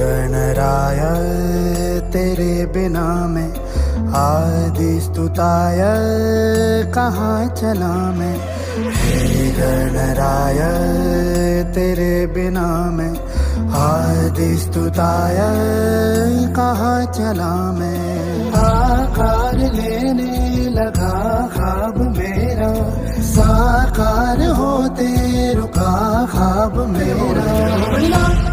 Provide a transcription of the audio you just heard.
गणराय तेरे बिना मैं आदि स्तुताय कहाँ चला मैं। हे गणराय तेरे बिना मैं आदि स्तुताय कहाँ चला मैं। आकार लेने लगा ख्वाब मेरा, साकार होते रुका ख्वाब मेरा।